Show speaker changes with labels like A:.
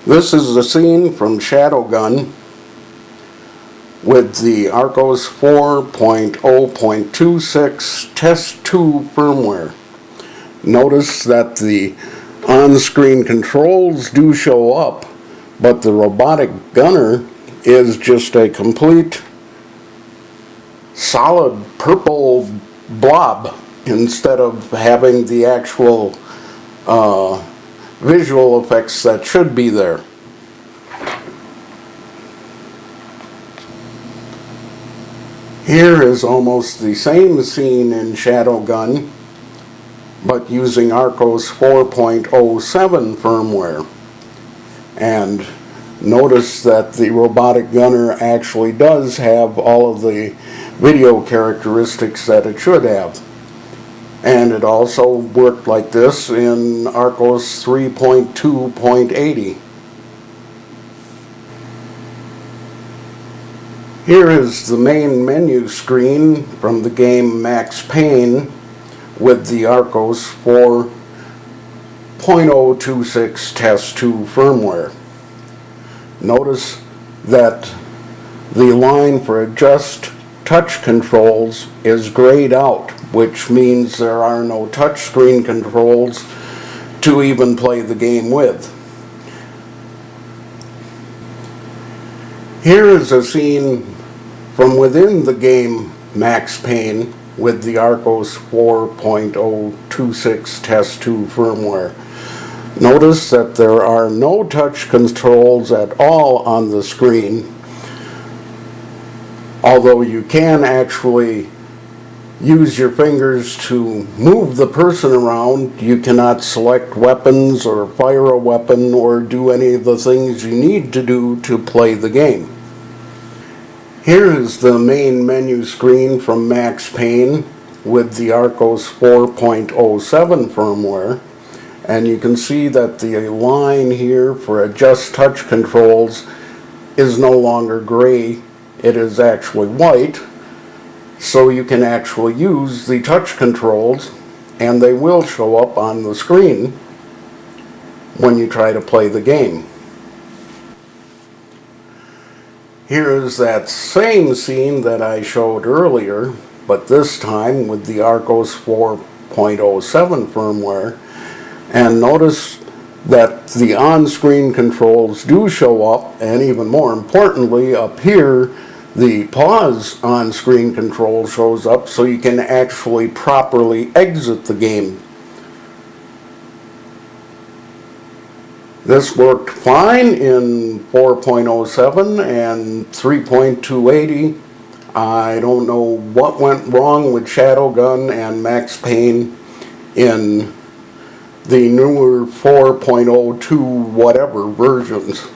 A: This is the scene from ShadowGun with the Archos 4.0.26 TEST2 firmware. Notice that the on-screen controls do show up, but the robotic gunner is just a complete solid purple blob instead of having the actual visual effects that should be there. Here is almost the same scene in ShadowGun, but using Archos 4.07 firmware. And notice that the robotic gunner actually does have all of the video characteristics that it should have. And it also worked like this in Archos 3.2.80. Here is the main menu screen from the game Max Payne with the Archos 4.026 TEST2 firmware. Notice that the line for adjust touch controls is grayed out, which means there are no touchscreen controls to even play the game with. Here is a scene from within the game Max Payne with the Archos 4.026 TEST2 firmware. Notice that there are no touch controls at all on the screen, although you can actually use your fingers to move the person around. You cannot select weapons or fire a weapon or do any of the things you need to do to play the game. Here is the main menu screen from Max Payne with the Archos 4.07 firmware, and you can see that the line here for adjust touch controls is no longer gray. It is actually white, so you can actually use the touch controls and they will show up on the screen when you try to play the game. Here is that same scene that I showed earlier, but this time with the Archos 4.07 firmware, and notice that the on-screen controls do show up, and even more importantly, up here the pause on-screen control shows up so you can actually properly exit the game. This worked fine in 4.07 and 3.280. I don't know what went wrong with ShadowGun and Max Payne in the newer 4.02 whatever versions.